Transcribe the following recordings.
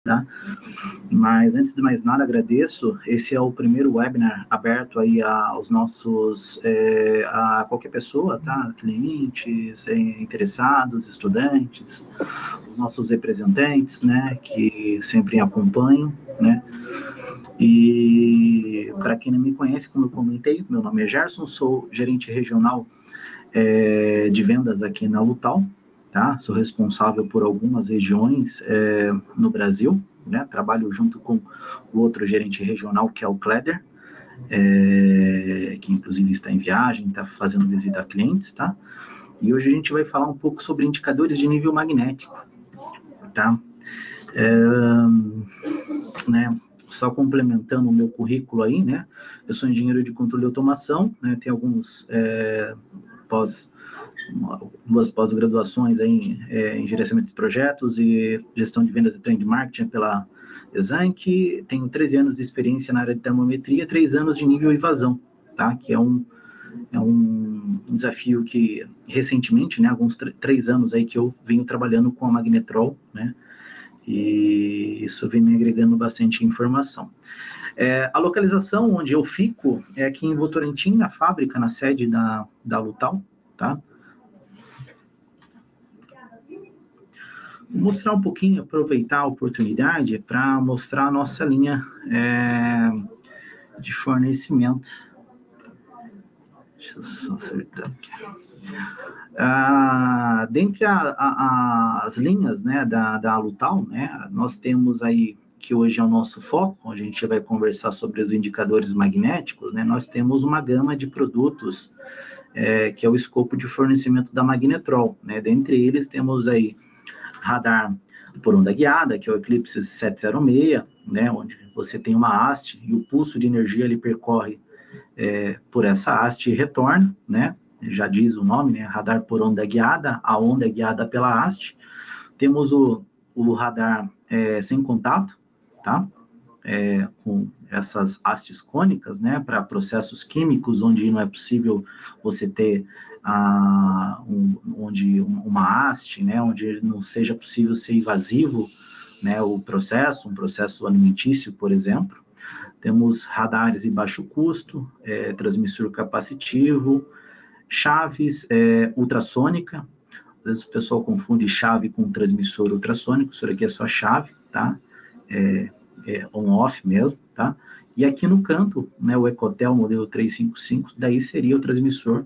tá? Mas, antes de mais nada, agradeço. Esse é o primeiro webinar aberto aí aos nossos, a qualquer pessoa, tá? Clientes, interessados, estudantes, os nossos representantes, né? Que sempre acompanham, né? E, para quem não me conhece, como eu comentei, meu nome é Gerson, sou gerente regional de vendas aqui na Lutal, tá? Sou responsável por algumas regiões no Brasil, né? Trabalho junto com o outro gerente regional, que é o Kleder, que inclusive está em viagem, está fazendo visita a clientes, tá? E hoje a gente vai falar um pouco sobre indicadores de nível magnético, tá? Né? Só complementando o meu currículo aí, né? Eu sou engenheiro de controle e automação, né? Tenho alguns duas pós-graduações em gerenciamento de projetos e gestão de vendas e trade marketing pela Exanc. Tenho 13 anos de experiência na área de termometria, 3 anos de nível e vazão, tá? Que é um desafio que recentemente, né, alguns 3 anos aí que eu venho trabalhando com a Magnetrol, né? E isso vem me agregando bastante informação. A localização onde eu fico é aqui em Votorantim, na fábrica, na sede da Lutal, tá? Vou mostrar um pouquinho, aproveitar a oportunidade para mostrar a nossa linha de fornecimento. Deixa eu só acertar aqui. Dentre as linhas, né, da Lutal, né, nós temos aí, que hoje é o nosso foco, a gente vai conversar sobre os indicadores magnéticos, né, nós temos uma gama de produtos que é o escopo de fornecimento da Magnetrol, né, dentre eles temos aí radar por onda guiada, que é o Eclipse 706, né, onde você tem uma haste e o pulso de energia ele percorre por essa haste e retorna, né, já diz o nome, né, radar por onda guiada, a onda é guiada pela haste. Temos o radar sem contato, tá, com essas hastes cônicas, né, para processos químicos, onde não é possível você ter uma haste, né, onde não seja possível ser invasivo, né, um processo alimentício, por exemplo. Temos radares de baixo custo, transmissor capacitivo, chaves ultrassônica. Às vezes o pessoal confunde chave com transmissor ultrassônico, isso aqui é só chave, tá? On-off mesmo, tá? E aqui no canto, né, o Ecotel modelo 355, daí seria o transmissor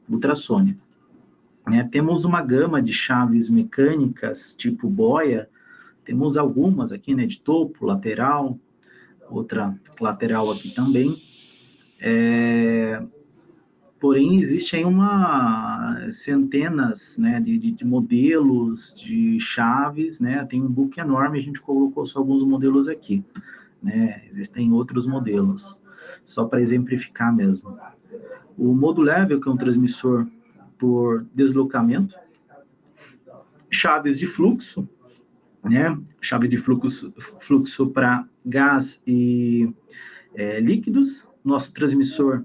ultrassônico. Temos uma gama de chaves mecânicas tipo boia, temos algumas aqui, né, de topo, lateral, outra lateral aqui também. Porém, existem centenas, né, de modelos de chaves, né, tem um book enorme, a gente colocou só alguns modelos aqui, né, existem outros modelos, só para exemplificar mesmo. O modulável, que é um transmissor por deslocamento, chaves de fluxo, né, chave de fluxo para gás e líquidos, nosso transmissor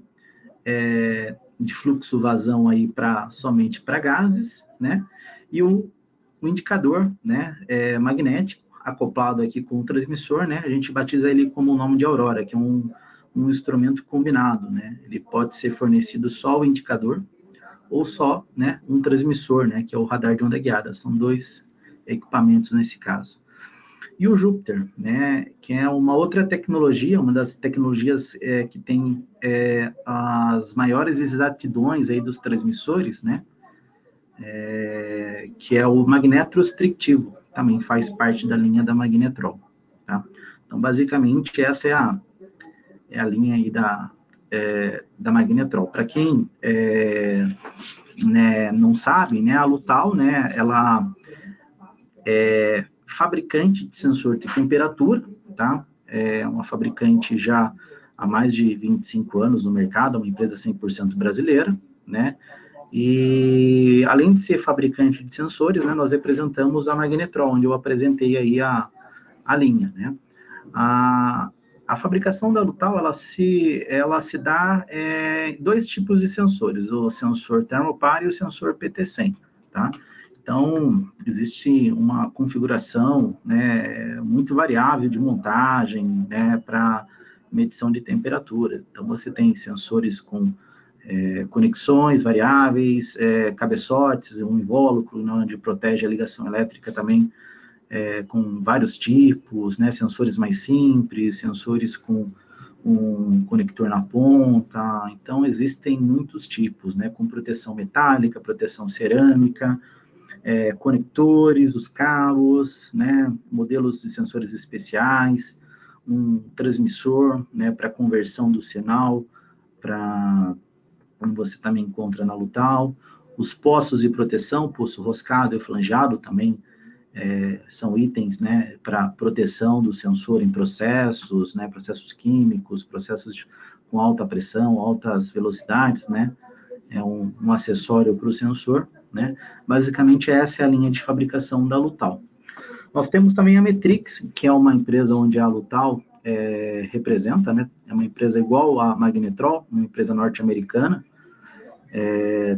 de fluxo vazão aí somente para gases, né? E o indicador, né, magnético, acoplado aqui com o transmissor, né? A gente batiza ele como o nome de Aurora, que é um instrumento combinado, né? Ele pode ser fornecido só o indicador ou só, né, um transmissor, né, que é o radar de onda guiada. São 2 equipamentos nesse caso. E o Júpiter, né, que é uma outra tecnologia, uma das tecnologias que tem as maiores exatidões aí dos transmissores, né, que é o magnetrostrictivo, também faz parte da linha da Magnetrol, tá? Então, basicamente, essa é a linha aí da Magnetrol. Para quem né, não sabe, né, a Lutal, né, ela fabricante de sensor de temperatura, tá? É uma fabricante já há mais de 25 anos no mercado, uma empresa 100% brasileira, né? E além de ser fabricante de sensores, né, nós representamos a Magnetrol, onde eu apresentei aí a linha, né? A fabricação da Lutal, ela se dá em 2 tipos de sensores, o sensor termopar e o sensor PT100, tá? Então, existe uma configuração, né, muito variável de montagem, né, para medição de temperatura. Então, você tem sensores com conexões variáveis, cabeçotes, um invólucro, né, onde protege a ligação elétrica também, com vários tipos, né, sensores mais simples, sensores com um conector na ponta. Então, existem muitos tipos, né, com proteção metálica, proteção cerâmica, conectores, os cabos, né, modelos de sensores especiais, um transmissor, né, para conversão do sinal para como você também encontra na Lutal. Os poços de proteção, poço roscado e flangeado também são itens, né, para proteção do sensor em processos, né, processos químicos, processos com alta pressão, altas velocidades, né, é um acessório para o sensor, né. Basicamente, essa é a linha de fabricação da Lutal. Nós temos também a Metrix, que é uma empresa onde a Lutal representa, né, é uma empresa igual à Magnetrol, uma empresa norte-americana,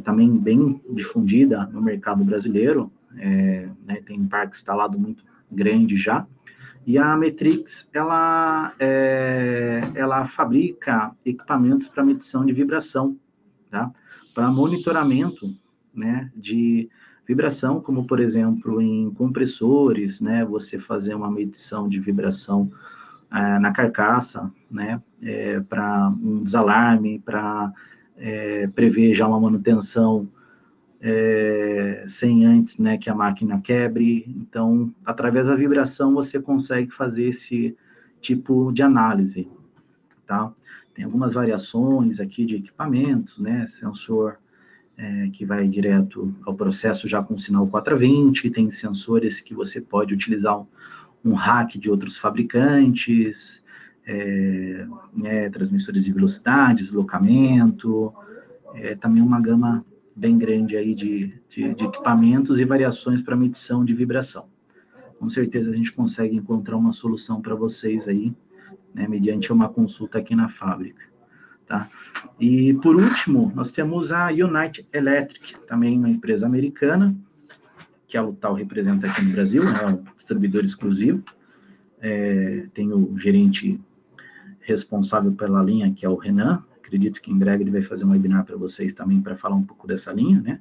também bem difundida no mercado brasileiro, né, tem um parque instalado muito grande já, e a Metrix, ela fabrica equipamentos para medição de vibração, tá? Para monitoramento, né, de vibração, como, por exemplo, em compressores, né, você fazer uma medição de vibração na carcaça, né, para um desalarme, para prever já uma manutenção sem antes, né, que a máquina quebre. Então, através da vibração, você consegue fazer esse tipo de análise, tá? Tem algumas variações aqui de equipamentos, né, sensor que vai direto ao processo já com sinal 420, tem sensores que você pode utilizar um rack de outros fabricantes, né, transmissores de velocidade, deslocamento, também uma gama bem grande aí de equipamentos e variações para medição de vibração. Com certeza a gente consegue encontrar uma solução para vocês aí, né, mediante uma consulta aqui na fábrica, tá? E, por último, nós temos a United Electric, também uma empresa americana, que a Lutal representa aqui no Brasil, né, é um distribuidor exclusivo. Tem o gerente responsável pela linha, que é o Renan. Acredito que em breve ele vai fazer um webinar para vocês também para falar um pouco dessa linha, né?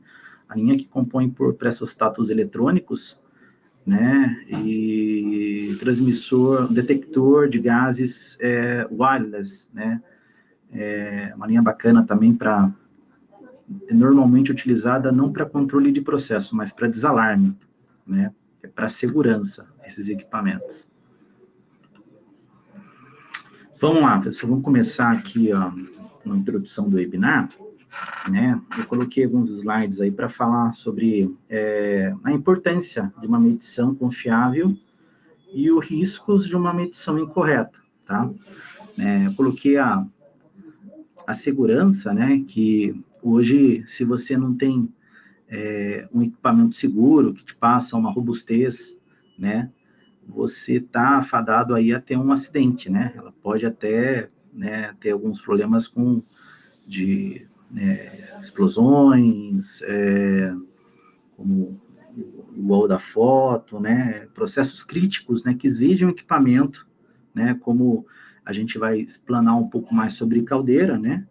A linha que compõe por pressostatos eletrônicos, né? E transmissor, detector de gases wireless, né? Uma linha bacana também para normalmente utilizada não para controle de processo, mas para desalarme, né? Para segurança esses equipamentos. Vamos lá, pessoal, vamos começar aqui ó, na introdução do webinar, né? Eu coloquei alguns slides aí para falar sobre a importância de uma medição confiável e os riscos de uma medição incorreta, tá? Eu coloquei a segurança, né? Que hoje, se você não tem um equipamento seguro que te passa uma robustez, né? Você está afadado aí a ter um acidente, né? Ela pode até, né, ter alguns problemas de explosões, como o UOL da foto, né? Processos críticos, né, que exigem um equipamento, né? Como a gente vai explanar um pouco mais sobre caldeira, né?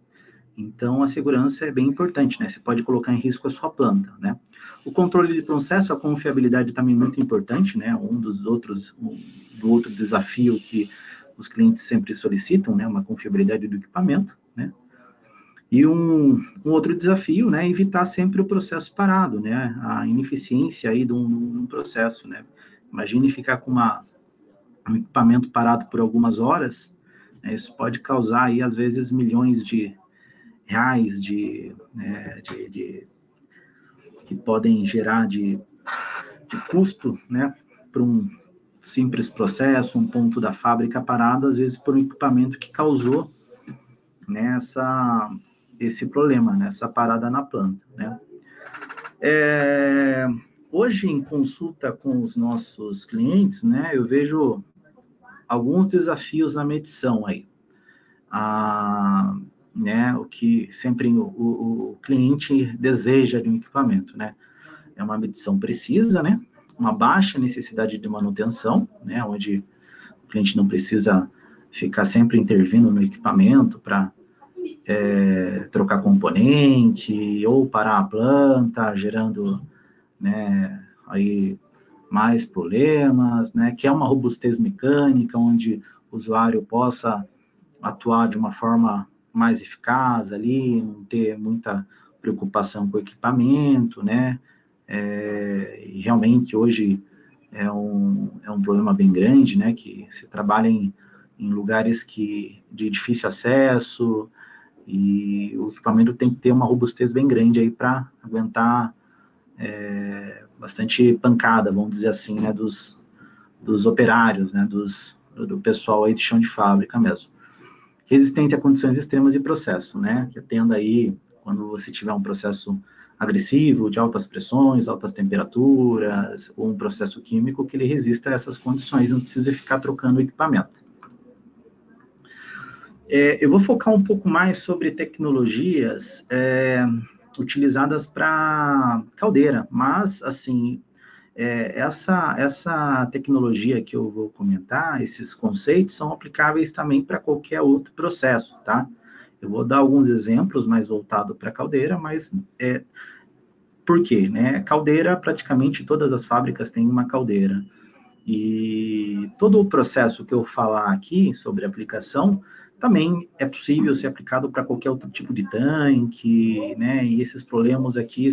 Então, a segurança é bem importante, né? Você pode colocar em risco a sua planta, né? O controle de processo, a confiabilidade também é muito importante, né? Do outro desafio que os clientes sempre solicitam, né? Uma confiabilidade do equipamento, né? E um outro desafio, né? É evitar sempre o processo parado, né? A ineficiência aí de um processo, né? Imagine ficar com um equipamento parado por algumas horas, né? Isso pode causar aí, às vezes, milhões de reais que podem gerar de custo, né, para um simples processo, um ponto da fábrica parado, às vezes por um equipamento que causou, né, esse problema, né, essa parada na planta, né. Hoje, em consulta com os nossos clientes, né, eu vejo alguns desafios na medição aí. Né, o que sempre o cliente deseja de um equipamento, né? é uma medição precisa, né? Uma baixa necessidade de manutenção, né? Onde o cliente não precisa ficar sempre intervindo no equipamento para trocar componente ou parar a planta, gerando, né, aí mais problemas, né? Que é uma robustez mecânica, onde o usuário possa atuar de uma forma mais eficaz ali, não ter muita preocupação com o equipamento, né? E realmente hoje é um problema bem grande, né? Que se trabalha em lugares de difícil acesso e o equipamento tem que ter uma robustez bem grande aí para aguentar bastante pancada, vamos dizer assim, né? Dos operários, né? Do pessoal aí de chão de fábrica mesmo. Resistente a condições extremas de processo, né? Que atenda aí quando você tiver um processo agressivo, de altas pressões, altas temperaturas, ou um processo químico que ele resista a essas condições, não precisa ficar trocando o equipamento. Eu vou focar um pouco mais sobre tecnologias utilizadas para caldeira, mas, assim, essa tecnologia que eu vou comentar, esses conceitos, são aplicáveis também para qualquer outro processo, tá? Eu vou dar alguns exemplos mais voltados para caldeira, mas por quê? Né? Caldeira, praticamente todas as fábricas têm uma caldeira. E todo o processo que eu falar aqui sobre aplicação também é possível ser aplicado para qualquer outro tipo de tanque, né? E esses problemas aqui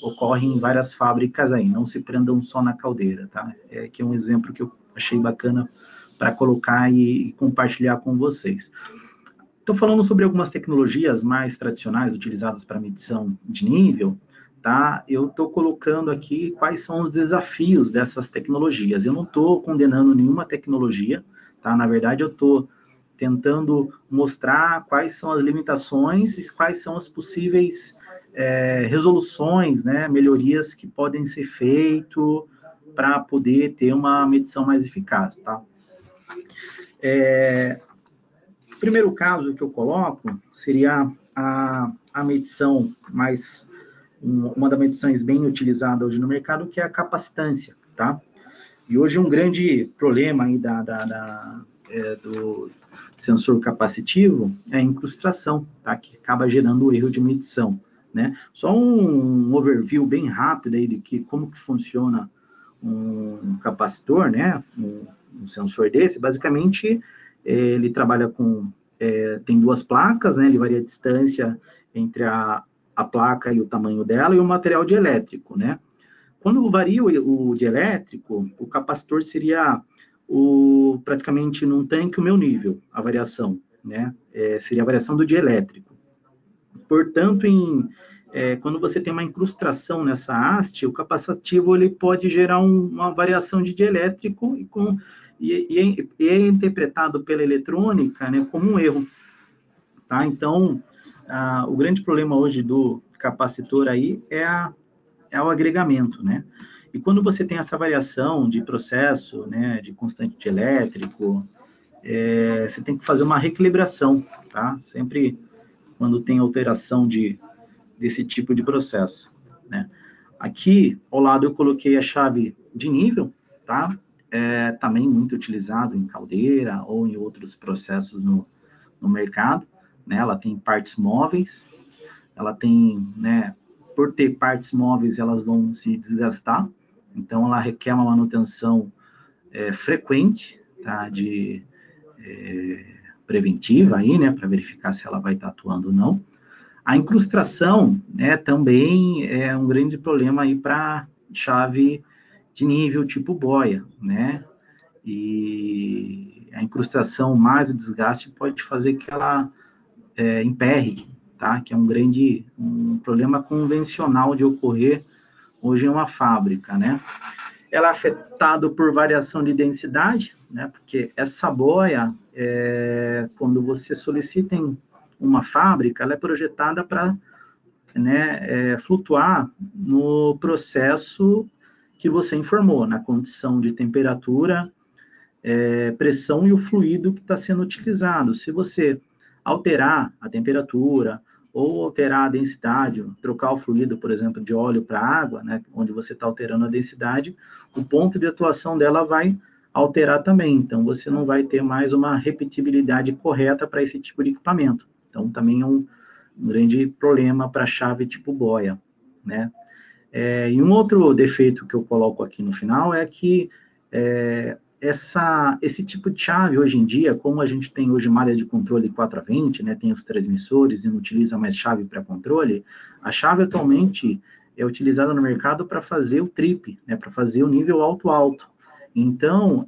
ocorrem em várias fábricas aí, não se prendam só na caldeira, tá? Aqui é um exemplo que eu achei bacana para colocar e compartilhar com vocês. Estou falando sobre algumas tecnologias mais tradicionais utilizadas para medição de nível, tá? Eu estou colocando aqui quais são os desafios dessas tecnologias. Eu não estou condenando nenhuma tecnologia, tá? Na verdade, eu estou tentando mostrar quais são as limitações e quais são as possíveis resoluções, né? Melhorias que podem ser feitas para poder ter uma medição mais eficaz, tá? O primeiro caso que eu coloco seria a medição uma das medições bem utilizada hoje no mercado, que é a capacitância, tá? E hoje um grande problema aí do sensor capacitivo é a incrustação, tá? Que acaba gerando o erro de medição, né? Só um overview bem rápido aí de como que funciona um capacitor, né? Um sensor desse, basicamente, ele trabalha tem duas placas, né? Ele varia a distância entre a placa e o tamanho dela e o material dielétrico, né? Quando varia o dielétrico, o capacitor seria praticamente num tanque o meu nível, a variação, né? Seria a variação do dielétrico. Portanto, quando você tem uma incrustação nessa haste, o capacitivo ele pode gerar uma variação de dielétrico e é interpretado pela eletrônica, né, como um erro. Tá? Então, o grande problema hoje do capacitor aí é o agregamento, né? E quando você tem essa variação de processo, né, de constante dielétrico, você tem que fazer uma reequilibração, tá? Sempre quando tem alteração desse tipo de processo, né? Aqui, ao lado, eu coloquei a chave de nível, tá? Também muito utilizado em caldeira ou em outros processos no mercado, né? Ela tem partes móveis, ela tem, né? Por ter partes móveis, elas vão se desgastar, então ela requer uma manutenção frequente, tá? Preventiva aí, né? Para verificar se ela vai estar atuando ou não. A incrustação, né, também é um grande problema aí para chave de nível tipo boia, né? E a incrustação mais o desgaste pode fazer que ela emperre, tá? Que é um problema convencional de ocorrer hoje em uma fábrica, né? Ela é afetada por variação de densidade, né? Porque essa boia, quando você solicita em uma fábrica, ela é projetada para, né, flutuar no processo que você informou, na condição de temperatura, pressão e o fluido que está sendo utilizado. Se você alterar a temperatura ou alterar a densidade, trocar o fluido, por exemplo, de óleo para água, né, onde você está alterando a densidade, o ponto de atuação dela vai alterar também. Então, você não vai ter mais uma repetibilidade correta para esse tipo de equipamento. Então, também é um grande problema para a chave tipo boia, né? E um outro defeito que eu coloco aqui no final é que esse tipo de chave, hoje em dia, como a gente tem hoje malha de controle 4 a 20, né, tem os transmissores e não utiliza mais chave para controle, a chave atualmente é utilizada no mercado para fazer o trip, né, para fazer o nível alto-alto. Então,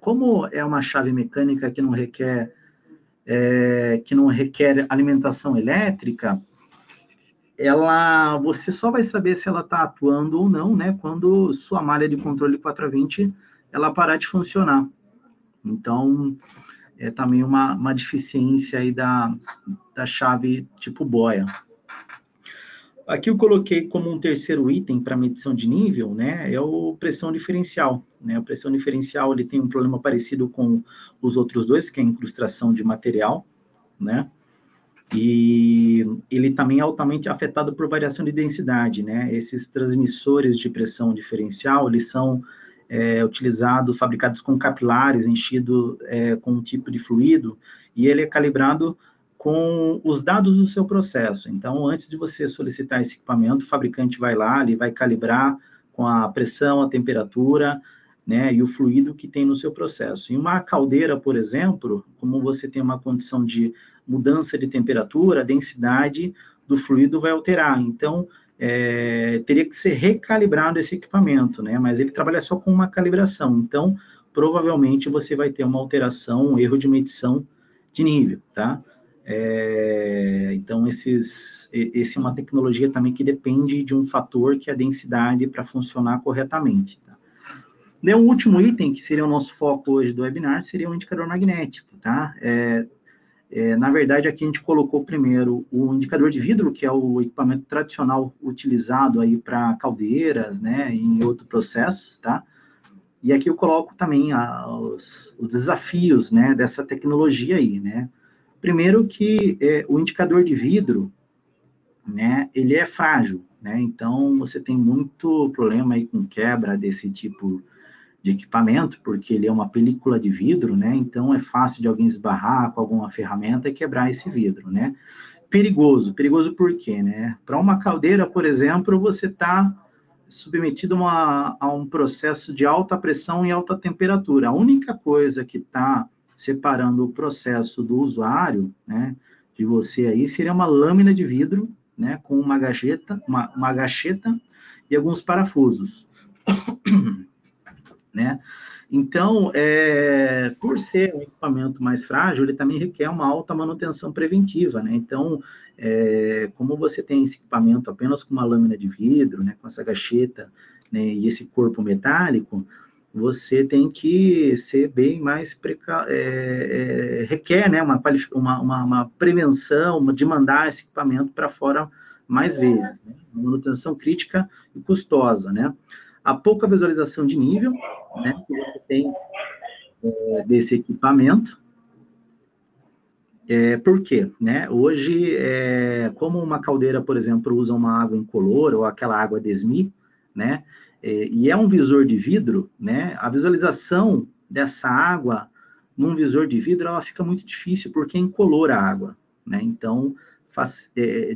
como é uma chave mecânica que não requer alimentação elétrica, você só vai saber se ela está atuando ou não, né, quando sua malha de controle 4 a 20 ela parar de funcionar. Então, é também uma deficiência aí da chave tipo boia. Aqui eu coloquei como um terceiro item para medição de nível, né, é o pressão diferencial. Né? O pressão diferencial ele tem um problema parecido com os outros dois, que é a incrustação de material, né? E ele também é altamente afetado por variação de densidade, né? Esses transmissores de pressão diferencial, eles são utilizados, fabricados com capilares, enchido com um tipo de fluido, e ele é calibrado com os dados do seu processo. Então, antes de você solicitar esse equipamento, o fabricante vai lá, ele vai calibrar com a pressão, a temperatura, né, e o fluido que tem no seu processo. Em uma caldeira, por exemplo, como você tem uma condição de mudança de temperatura, a densidade do fluido vai alterar. Então, teria que ser recalibrado esse equipamento, né? Mas ele trabalha só com uma calibração. Então, provavelmente você vai ter uma alteração, um erro de medição de nível, tá? Então, esse é uma tecnologia também que depende de um fator que é a densidade para funcionar corretamente, tá? Daí, um último item, que seria o nosso foco hoje do webinar, seria o indicador magnético, tá? Na verdade, aqui a gente colocou primeiro o indicador de vidro, que é o equipamento tradicional utilizado aí para caldeiras, né, e em outros processos, tá? E aqui eu coloco também os desafios, né, dessa tecnologia aí, né? Primeiro que o indicador de vidro, né, ele é frágil, né? Então, você tem muito problema aí com quebra desse tipo de equipamento, porque ele é uma película de vidro, né? Então é fácil de alguém esbarrar com alguma ferramenta e quebrar esse vidro, né? Perigoso por quê, né? Para uma caldeira, por exemplo, você está submetido a um processo de alta pressão e alta temperatura. A única coisa que está separando o processo do usuário, né, de você aí, seria uma lâmina de vidro, né, com uma gacheta e alguns parafusos. Né? Então, por ser um equipamento mais frágil, ele também requer uma alta manutenção preventiva, né? Então, como você tem esse equipamento apenas com uma lâmina de vidro, né, com essa gacheta, né, e esse corpo metálico, você tem que ser bem mais requer, né, uma prevenção, de mandar esse equipamento para fora mais vezes, né? Uma manutenção crítica e custosa, né? A pouca visualização de nível, né, que você tem desse equipamento. Por quê? Né? Hoje, como uma caldeira, por exemplo, usa uma água incolor, ou aquela água DESMI, né, e é um visor de vidro, né, a visualização dessa água num visor de vidro, ela fica muito difícil, porque é incolor a água, né? Então,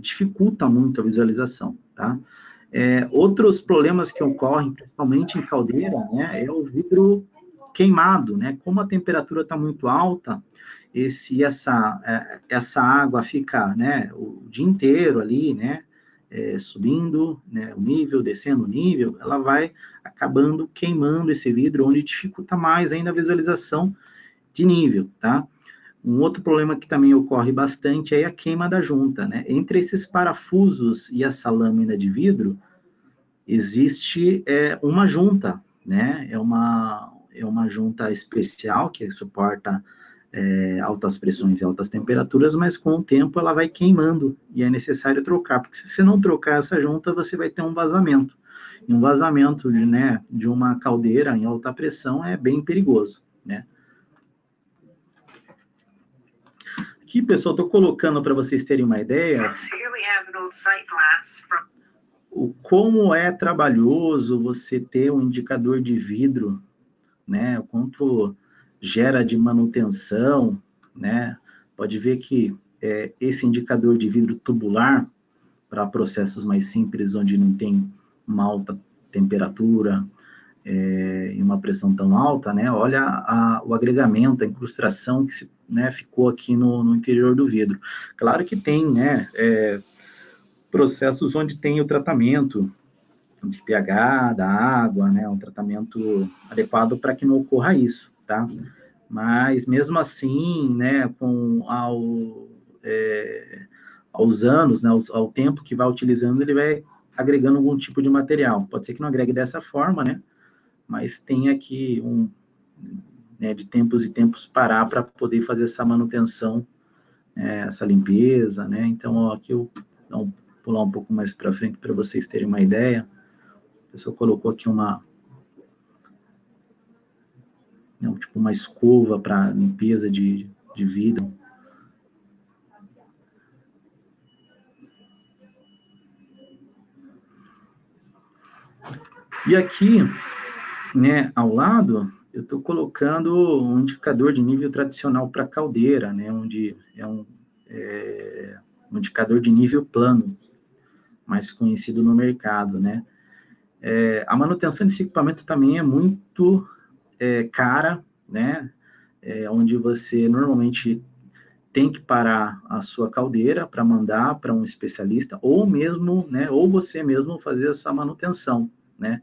dificulta muito a visualização, tá? Outros problemas que ocorrem, principalmente em caldeira, né, é o vidro queimado, né? Como a temperatura está muito alta, essa água fica, né, o dia inteiro ali, né, subindo, né, o nível, descendo o nível, ela vai acabando queimando esse vidro, onde dificulta mais ainda a visualização de nível, tá? Um outro problema que também ocorre bastante é a queima da junta, né? Entre esses parafusos e essa lâmina de vidro, existe uma junta, né? É uma junta especial que suporta altas pressões e altas temperaturas, mas com o tempo ela vai queimando e é necessário trocar, porque se você não trocar essa junta, você vai ter um vazamento. E um vazamento de uma caldeira em alta pressão é bem perigoso, né? Aqui, pessoal, estou colocando para vocês terem uma ideia o como é trabalhoso você ter um indicador de vidro, né? O quanto gera de manutenção, né? Pode ver que esse indicador de vidro tubular, para processos mais simples, onde não tem uma alta temperatura e uma pressão tão alta, né? Olha o agregamento, a incrustação que ficou aqui no interior do vidro. Claro que tem, né? Processos onde tem o tratamento de pH da água, né? Um tratamento adequado para que não ocorra isso, tá? Mas mesmo assim, né? Aos anos, né? Ao tempo que vai utilizando, ele vai agregando algum tipo de material. Pode ser que não agregue dessa forma, né? Mas tem aqui de tempos em tempos parar para poder fazer essa manutenção, essa limpeza, né? Então, ó, aqui eu vou pular um pouco mais para frente para vocês terem uma ideia. A pessoa colocou aqui tipo uma escova para limpeza de vidro. E aqui, né, ao lado, eu estou colocando um indicador de nível tradicional para caldeira, né, onde é um indicador de nível plano, mais conhecido no mercado, né. A manutenção desse equipamento também é muito cara, né, onde você normalmente tem que parar a sua caldeira para mandar para um especialista, ou mesmo, né, ou você mesmo fazer essa manutenção, né.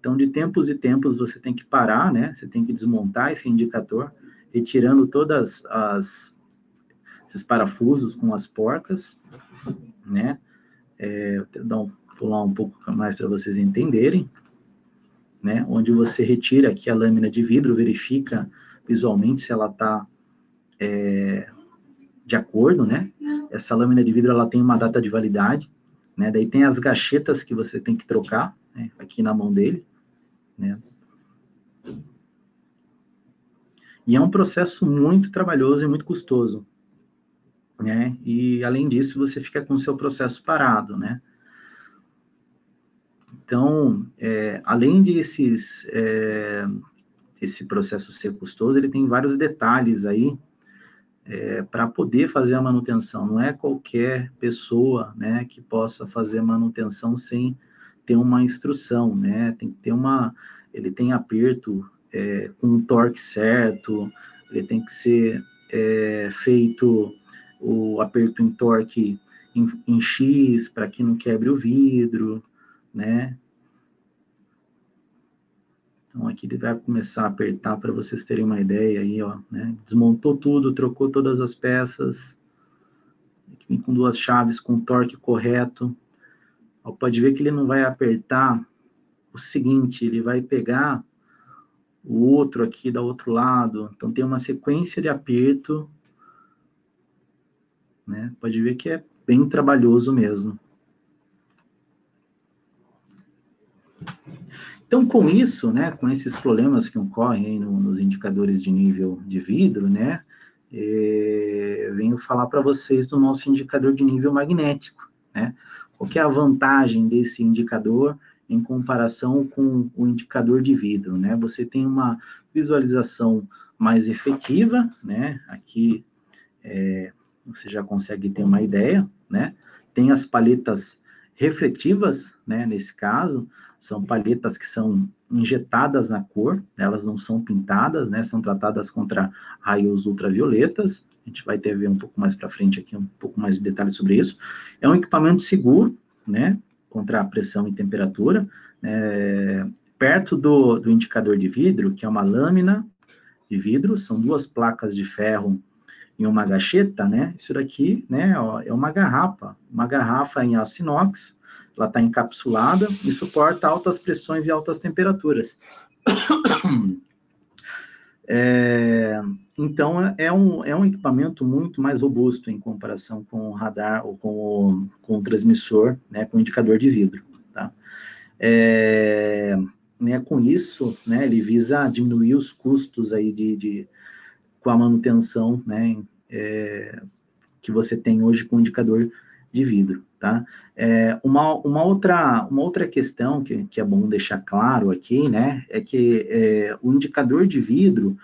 Então, de tempos em tempos, você tem que parar, né? Você tem que desmontar esse indicador, retirando todas esses parafusos com as porcas, né? Vou pular um pouco mais para vocês entenderem, né? Onde você retira aqui a lâmina de vidro, verifica visualmente se ela está de acordo, né? Essa lâmina de vidro, ela tem uma data de validade, né? Daí tem as gachetas que você tem que trocar, né? Aqui na mão dele, né? E é um processo muito trabalhoso e muito custoso, né? E, além disso, você fica com o seu processo parado, né? Então, além de esse processo ser custoso, ele tem vários detalhes aí para poder fazer a manutenção. Não é qualquer pessoa, né, que possa fazer manutenção sem ter uma instrução, né? Tem que ter ele tem aperto com o torque certo, ele tem que ser feito o aperto em torque em X para que não quebre o vidro, né? Então, aqui ele vai começar a apertar para vocês terem uma ideia aí, ó, né? Desmontou tudo, trocou todas as peças, aqui vem com 2 chaves com o torque correto. Ó, pode ver que ele não vai apertar o seguinte, ele vai pegar o outro aqui do outro lado. Então, tem uma sequência de aperto, né? Pode ver que é bem trabalhoso mesmo. Então, com isso, né, com esses problemas que ocorrem aí nos indicadores de nível de vidro, né, venho falar para vocês do nosso indicador de nível magnético, né? Qual que é a vantagem desse indicador em comparação com o indicador de vidro, né? Você tem uma visualização mais efetiva, né? Aqui você já consegue ter uma ideia, né? Tem as palhetas refletivas, né? Nesse caso, são palhetas que são injetadas na cor, elas não são pintadas, né? São tratadas contra raios ultravioletas. A gente vai ter ver um pouco mais para frente aqui, um pouco mais de detalhes sobre isso. É um equipamento seguro, né? Contra a pressão e temperatura. Perto do indicador de vidro, que é uma lâmina de vidro, são 2 placas de ferro em uma gacheta, né? Isso daqui, né, ó, é uma garrafa em aço inox, ela está encapsulada e suporta altas pressões e altas temperaturas. Então, é um equipamento muito mais robusto em comparação com o radar ou com o transmissor, né, com o indicador de vidro, tá? Né, com isso, né, ele visa diminuir os custos aí com a manutenção, né, que você tem hoje com o indicador de vidro, tá? Uma outra questão que é bom deixar claro aqui, né, é que o indicador de vidro,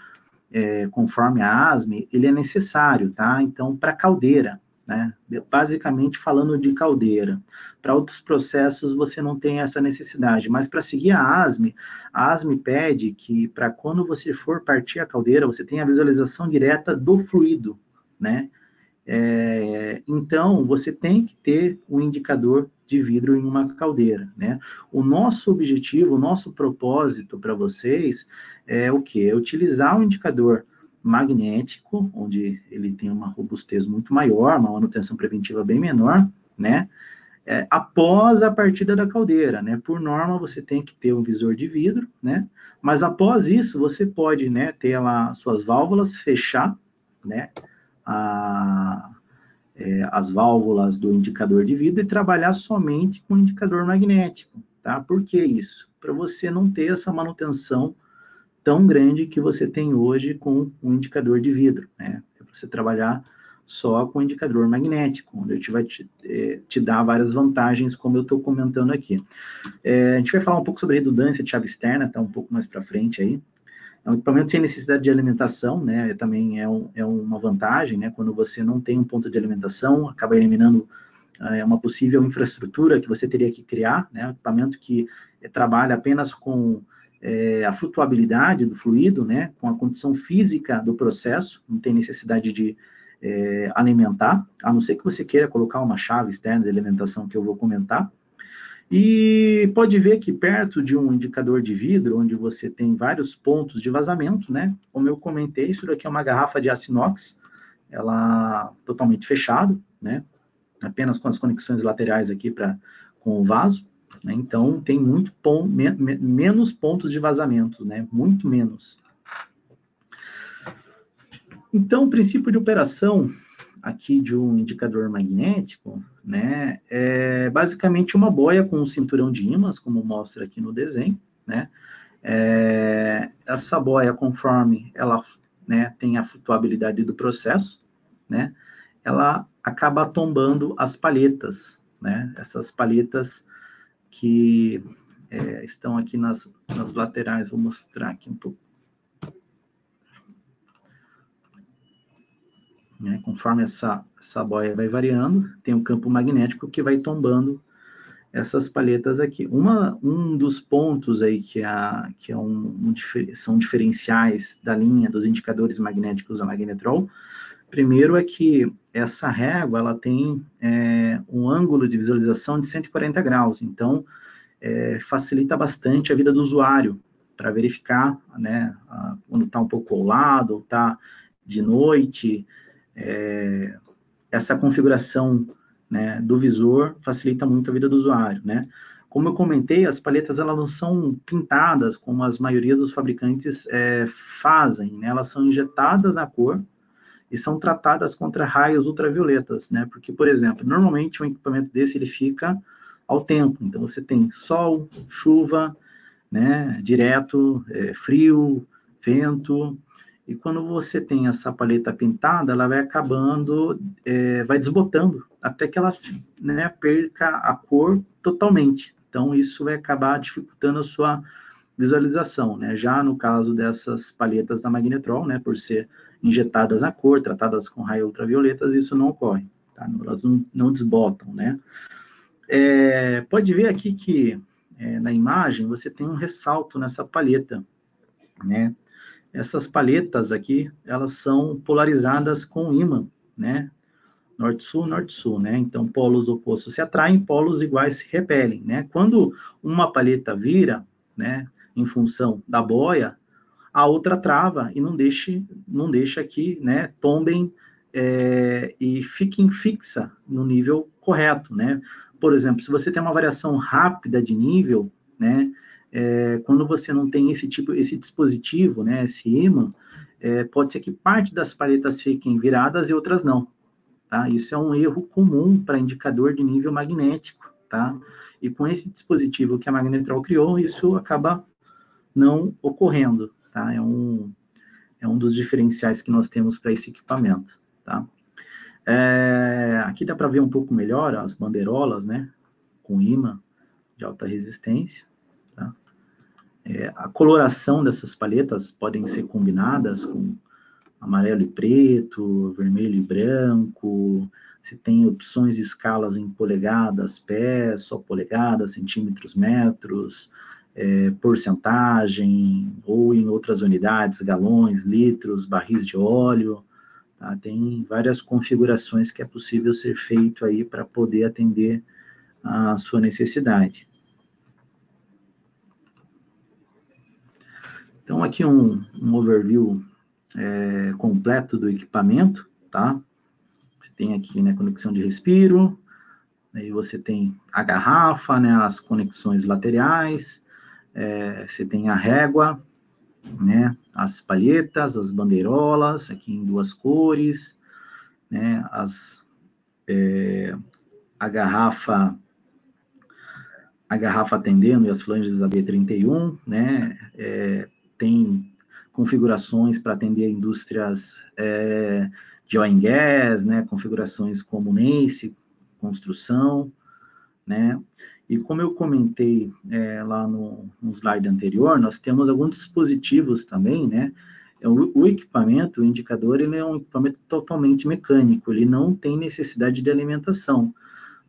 conforme a ASME, ele é necessário, tá? Então, para caldeira, né? Basicamente falando de caldeira. Para outros processos você não tem essa necessidade, mas para seguir a ASME pede que para quando você for partir a caldeira, você tenha a visualização direta do fluido, né? Então, você tem que ter um indicador de vidro em uma caldeira, né? O nosso objetivo, o nosso propósito para vocês é o quê? É utilizar um indicador magnético, onde ele tem uma robustez muito maior, uma manutenção preventiva bem menor, né? Após a partida da caldeira, né? Por norma, você tem que ter um visor de vidro, né? Mas após isso, você pode, né, ter lá suas válvulas, fechar, né? As válvulas do indicador de vidro e trabalhar somente com o indicador magnético, tá? Por que isso? Para você não ter essa manutenção tão grande que você tem hoje com o indicador de vidro, né? É para você trabalhar só com o indicador magnético, onde a gente vai te dar várias vantagens, como eu estou comentando aqui. A gente vai falar um pouco sobre redundância de chave externa, tá um pouco mais para frente aí. É um equipamento sem necessidade de alimentação, né? Também é uma vantagem, né? Quando você não tem um ponto de alimentação, acaba eliminando uma possível infraestrutura que você teria que criar, né? Um equipamento que trabalha apenas com a flutuabilidade do fluido, né? Com a condição física do processo, não tem necessidade de alimentar, a não ser que você queira colocar uma chave externa de alimentação que eu vou comentar. E pode ver que perto de um indicador de vidro, onde você tem vários pontos de vazamento, né? Como eu comentei, isso daqui é uma garrafa de aço inox, ela totalmente fechada, né? Apenas com as conexões laterais aqui com o vaso, né? Então tem menos pontos de vazamento, né? Muito menos. Então, o princípio de operação aqui de um indicador magnético, né, é basicamente uma boia com um cinturão de ímãs, como mostra aqui no desenho, né? Essa boia, conforme ela, né, tem a flutuabilidade do processo, né, ela acaba tombando as palhetas, né? Essas palhetas que estão aqui nas laterais, vou mostrar aqui um pouco. Né? Conforme essa boia vai variando, tem um campo magnético que vai tombando essas palhetas aqui. Um dos pontos aí são diferenciais da linha dos indicadores magnéticos da Magnetrol, primeiro é que essa régua ela tem um ângulo de visualização de 140 graus, então facilita bastante a vida do usuário para verificar, né, quando está um pouco ao lado, ou está de noite. Essa configuração, né, do visor facilita muito a vida do usuário, né? Como eu comentei, as palhetas elas não são pintadas como a maioria dos fabricantes fazem, né? Elas são injetadas na cor e são tratadas contra raios ultravioletas, né? Porque, por exemplo, normalmente um equipamento desse ele fica ao tempo, então você tem sol, chuva, né, direto, frio, vento. E quando você tem essa paleta pintada, ela vai acabando, vai desbotando, até que ela, né, perca a cor totalmente. Então, isso vai acabar dificultando a sua visualização, né? Já no caso dessas palhetas da Magnetrol, né, por ser injetadas na cor, tratadas com raios ultravioletas, isso não ocorre, tá? Elas não desbotam, né? Pode ver aqui que na imagem você tem um ressalto nessa palheta, né? Essas palhetas aqui, elas são polarizadas com ímã, né? Norte-sul, norte-sul, né? Então, polos opostos se atraem, polos iguais se repelem, né? Quando uma palheta vira, né, em função da boia, a outra trava e não deixa que, né, tombem e fiquem fixa no nível correto, né? Por exemplo, se você tem uma variação rápida de nível, né, quando você não tem esse dispositivo, né, esse ímã, pode ser que parte das palhetas fiquem viradas e outras não, tá? Isso é um erro comum para indicador de nível magnético, tá? E com esse dispositivo que a Magnetrol criou, isso acaba não ocorrendo, tá? É um dos diferenciais que nós temos para esse equipamento, tá? Aqui dá para ver um pouco melhor as bandeirolas, né? Com imã de alta resistência, tá? A coloração dessas palhetas podem ser combinadas com amarelo e preto, vermelho e branco. Você tem opções de escalas em polegadas, pés, só polegadas, centímetros, metros, porcentagem, ou em outras unidades, galões, litros, barris de óleo. Tá? Tem várias configurações que é possível ser feito aí para poder atender a sua necessidade. Então, aqui um overview completo do equipamento, tá? Você tem aqui, né, conexão de respiro, aí você tem a garrafa, né, as conexões laterais, você tem a régua, né, as palhetas, as bandeirolas, aqui em duas cores, né, a garrafa atendendo e as flanges da B31, né, tem configurações para atender indústrias de oil and gas, né, configurações como NACE, construção, né, e como eu comentei lá no slide anterior, nós temos alguns dispositivos também, né, o equipamento, o indicador, ele é um equipamento totalmente mecânico, ele não tem necessidade de alimentação,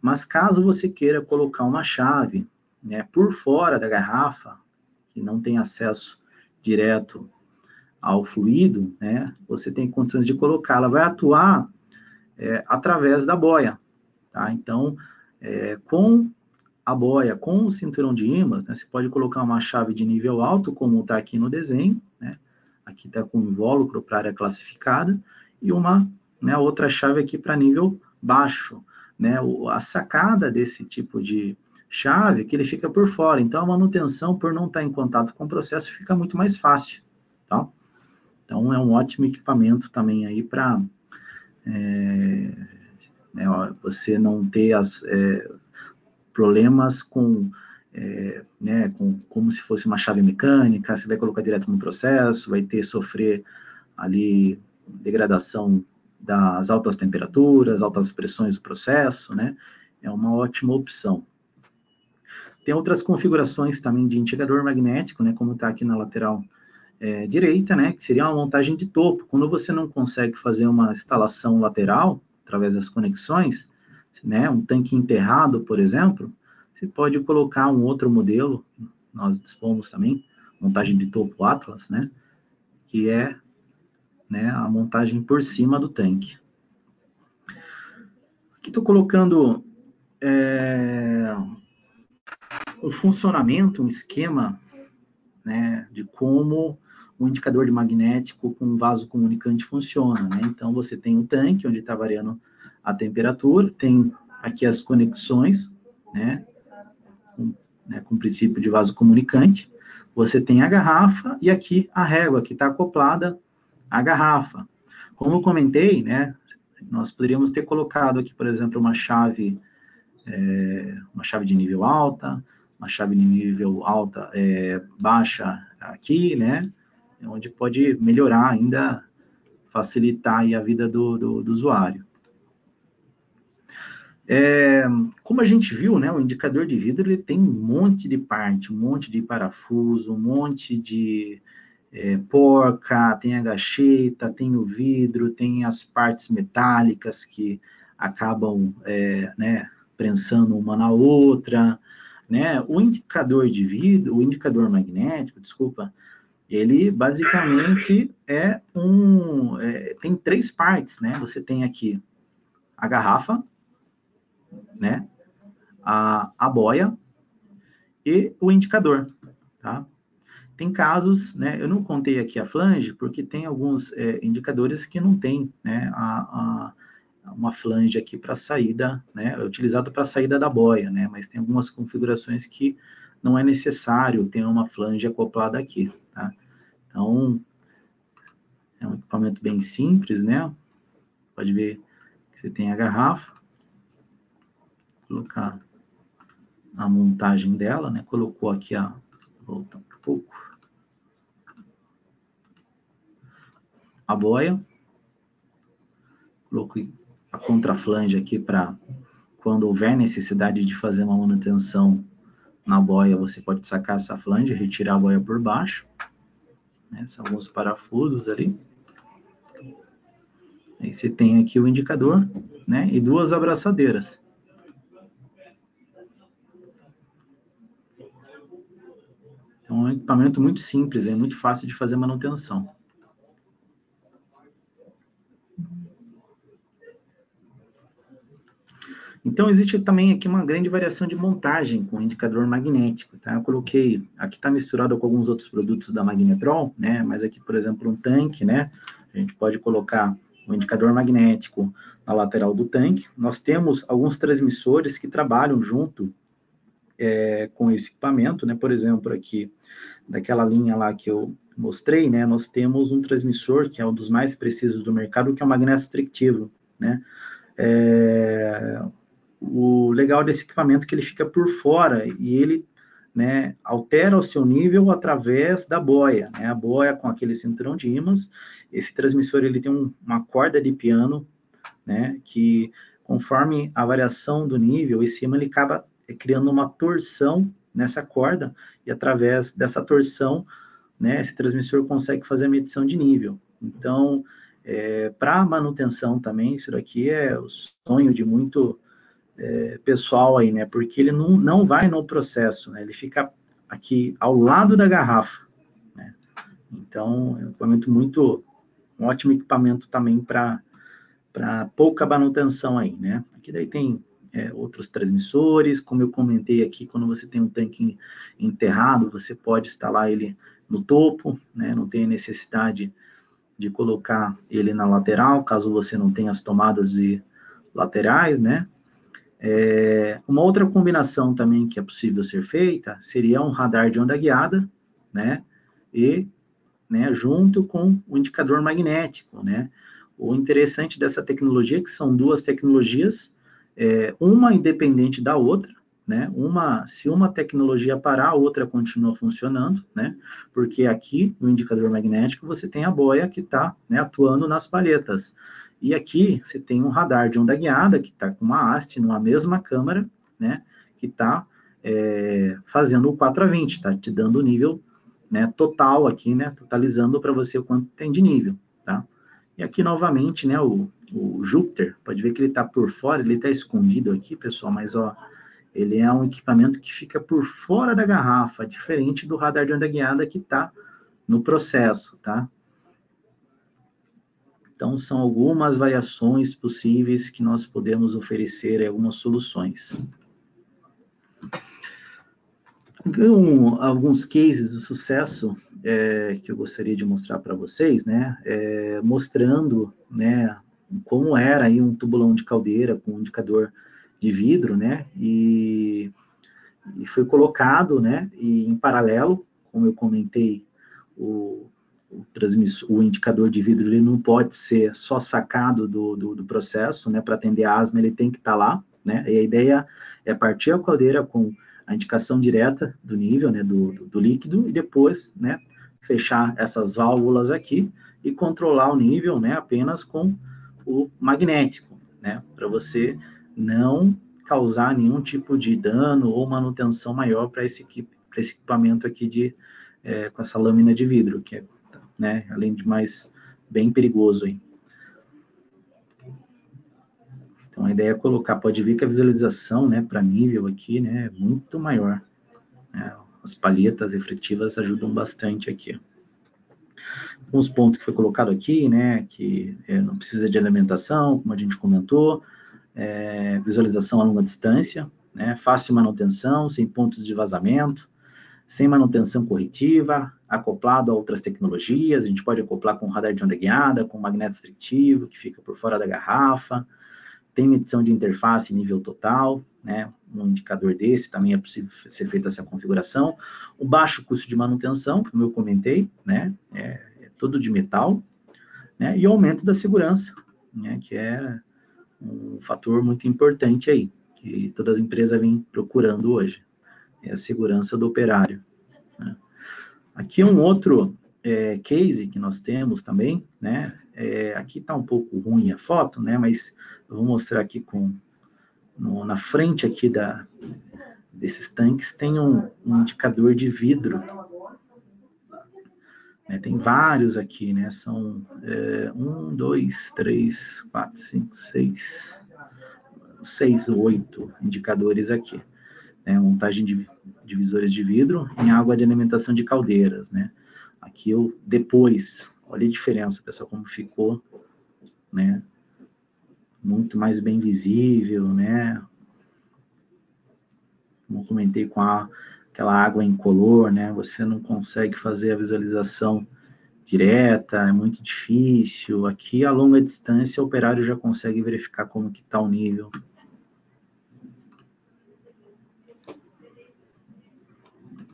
mas caso você queira colocar uma chave, né, por fora da garrafa, que não tem acesso direto ao fluido, né, você tem condições de colocar. Ela vai atuar através da boia. Tá? Então, com a boia, com o cinturão de ímãs, né, você pode colocar uma chave de nível alto, como está aqui no desenho, né, aqui está com invólucro para área classificada, e uma outra chave aqui para nível baixo. Né? A sacada desse tipo de chave é que ele fica por fora, então a manutenção, por não estar em contato com o processo, fica muito mais fácil. Tá? Então, é um ótimo equipamento também aí para você não ter problemas com como se fosse uma chave mecânica, você vai colocar direto no processo, vai sofrer ali degradação das altas temperaturas, altas pressões do processo, né? É uma ótima opção. Tem outras configurações também de indicador magnético, né? Como está aqui na lateral direita, né? Que seria uma montagem de topo. Quando você não consegue fazer uma instalação lateral, através das conexões, né? Um tanque enterrado, por exemplo, você pode colocar um outro modelo, nós dispomos também, montagem de topo Atlas, né? Que é a montagem por cima do tanque. Aqui estou colocando um funcionamento, um esquema, né, de como o indicador de magnético com vaso comunicante funciona. Né? Então, você tem um tanque onde está variando a temperatura, tem aqui as conexões, né, com o princípio de vaso comunicante, você tem a garrafa e aqui a régua que está acoplada à garrafa. Como eu comentei, né, nós poderíamos ter colocado aqui, por exemplo, uma chave de nível alta, uma chave de nível alta baixa aqui, né, onde pode melhorar ainda, facilitar aí a vida do usuário. Como a gente viu, né, o indicador de vidro ele tem um monte de parte, um monte de parafuso, um monte de porca, tem a gacheta, tem o vidro, tem as partes metálicas que acabam prensando uma na outra, né? O indicador de vidro, o indicador magnético, desculpa, ele basicamente tem três partes, né? Você tem aqui a garrafa, né? A boia e o indicador, tá? Tem casos, né? Eu não contei aqui a flange porque tem alguns indicadores que não tem, né? Uma flange aqui para saída, né? É utilizado para saída da boia, né? Mas tem algumas configurações que não é necessário ter uma flange acoplada aqui, tá? Então, é um equipamento bem simples, né? Pode ver que você tem a garrafa, colocar a montagem dela, né? Colocou aqui voltar um pouco, a boia, Coloquei a contraflange aqui para quando houver necessidade de fazer uma manutenção na boia, você pode sacar essa flange, retirar a boia por baixo, né? São alguns parafusos ali. Aí você tem aqui o indicador, né? E duas abraçadeiras. É um equipamento muito simples, é muito fácil de fazer manutenção. Então, existe também aqui uma grande variação de montagem com indicador magnético, tá? Eu coloquei, aqui está misturado com alguns outros produtos da Magnetrol, né? Mas aqui, por exemplo, um tanque, né? A gente pode colocar um indicador magnético na lateral do tanque. Nós temos alguns transmissores que trabalham junto com esse equipamento, né? Por exemplo, aqui, daquela linha lá que eu mostrei, né? Nós temos um transmissor que é um dos mais precisos do mercado, que é o magnetostrictivo, né? O legal desse equipamento é que ele fica por fora e ele, né, altera o seu nível através da boia, né? A boia com aquele cinturão de ímãs. Esse transmissor ele tem uma corda de piano, né, que conforme a variação do nível, esse ímã ele acaba criando uma torção nessa corda e através dessa torção, né, esse transmissor consegue fazer a medição de nível. Então, para manutenção também, isso daqui é o sonho de muito pessoal aí, né? Porque ele não vai no processo, né? Ele fica aqui ao lado da garrafa, né? Então, é um equipamento um ótimo equipamento também para pouca manutenção aí, né? Aqui daí tem outros transmissores, como eu comentei aqui, quando você tem um tanque enterrado, você pode instalar ele no topo, né? Não tem necessidade de colocar ele na lateral, caso você não tenha as tomadas laterais, né? Uma outra combinação também que é possível ser feita seria um radar de onda guiada, né? E, né, junto com o indicador magnético, né? O interessante dessa tecnologia é que são duas tecnologias, uma independente da outra, né? Se uma tecnologia parar, a outra continua funcionando, né? Porque aqui no indicador magnético você tem a boia que está, né, atuando nas palhetas. E aqui você tem um radar de onda guiada que está com uma haste numa mesma câmara, né? Que está fazendo o 4 a 20, está te dando o nível, né, total aqui, né? Totalizando para você o quanto tem de nível, tá? E aqui novamente, né? O Júpiter, pode ver que ele está por fora, ele está escondido aqui, pessoal, mas ó, ele é um equipamento que fica por fora da garrafa, diferente do radar de onda guiada que está no processo, tá? Então, são algumas variações possíveis que nós podemos oferecer, algumas soluções. Então, alguns cases de sucesso que eu gostaria de mostrar para vocês, né? Mostrando, né, como era aí um tubulão de caldeira com um indicador de vidro, né? E foi colocado, né? E em paralelo, como eu comentei, o indicador de vidro ele não pode ser só sacado do processo, né? Para atender a asma, ele tem que estar lá, né? E a ideia é partir a caldeira com a indicação direta do nível, né? Do líquido e depois, né? Fechar essas válvulas aqui e controlar o nível, né? Apenas com o magnético, né? Para você não causar nenhum tipo de dano ou manutenção maior para esse equipamento aqui com essa lâmina de vidro, que é, né, além de mais, bem perigoso aí. Então, a ideia é colocar, pode ver que a visualização, né, para nível aqui, né, é muito maior. Né? As palhetas refletivas ajudam bastante aqui. Alguns pontos que foi colocado aqui, né, que não precisa de alimentação, como a gente comentou, visualização a longa distância, né, fácil manutenção, sem pontos de vazamento, sem manutenção corretiva, acoplado a outras tecnologias, a gente pode acoplar com radar de onda guiada, com magneto restritivo, que fica por fora da garrafa, tem medição de interface nível total, né, um indicador desse, também é possível ser feita essa configuração, o baixo custo de manutenção, como eu comentei, né, é todo de metal, né, e o aumento da segurança, né, que é um fator muito importante aí, que todas as empresas vêm procurando hoje. É a segurança do operário. Né? Aqui um outro case que nós temos também, né? aqui está um pouco ruim a foto, né? Mas eu vou mostrar aqui na frente aqui desses tanques tem um indicador de vidro. Tem vários aqui, né? São 1, 2, 3, 4, 5, 6, 8 indicadores aqui. Montagem de divisores de vidro em água de alimentação de caldeiras, né? Aqui depois, olha a diferença, pessoal, como ficou, né? Muito mais bem visível, né? Como eu comentei com aquela água incolor, né? Você não consegue fazer a visualização direta, é muito difícil. Aqui, a longa distância, o operário já consegue verificar como que está o nível.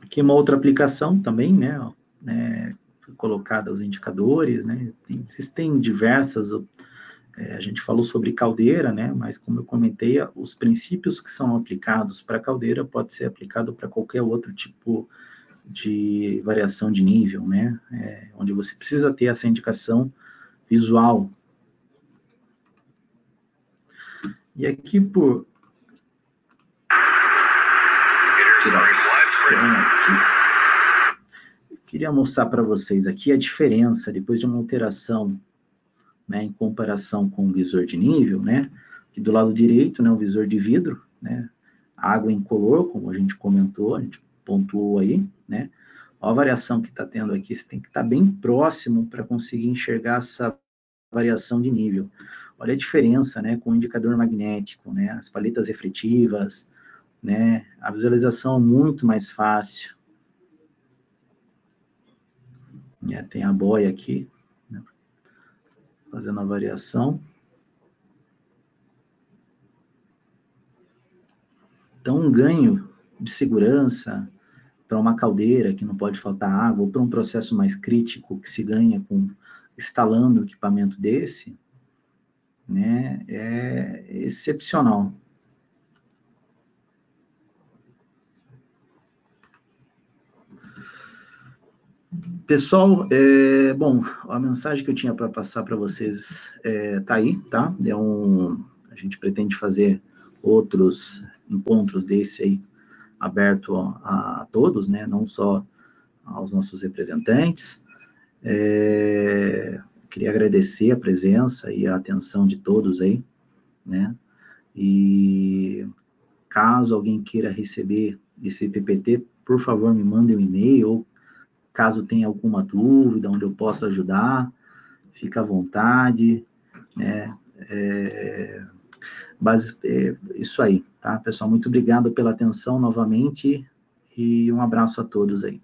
Aqui uma outra aplicação também, né? Colocada os indicadores, né? Existem diversas. A gente falou sobre caldeira, né? Mas como eu comentei, os princípios que são aplicados para caldeira pode ser aplicado para qualquer outro tipo de variação de nível, né? Onde você precisa ter essa indicação visual. E aqui eu queria mostrar para vocês aqui a diferença depois de uma alteração, né, em comparação com o visor de nível, né? Aqui do lado direito, né, o visor de vidro, né? Água incolor, como a gente comentou, a gente pontuou aí, né? Olha a variação que está tendo aqui, você tem que estar bem próximo para conseguir enxergar essa variação de nível. Olha a diferença, né, com o indicador magnético, né, as paletas refletivas, né, a visualização é muito mais fácil. Tem a boia aqui, né, fazendo a variação. Então, um ganho de segurança para uma caldeira que não pode faltar água, ou para um processo mais crítico que se ganha instalando um equipamento desse, né, é excepcional. Pessoal, bom, a mensagem que eu tinha para passar para vocês tá aí, tá? A gente pretende fazer outros encontros desse aí, aberto a todos, né? Não só aos nossos representantes. Queria agradecer a presença e a atenção de todos aí, né? E caso alguém queira receber esse PPT, por favor, me mandem um e-mail, ou caso tenha alguma dúvida, onde eu possa ajudar, fica à vontade, né? Isso aí, tá? Pessoal, muito obrigado pela atenção novamente e um abraço a todos aí.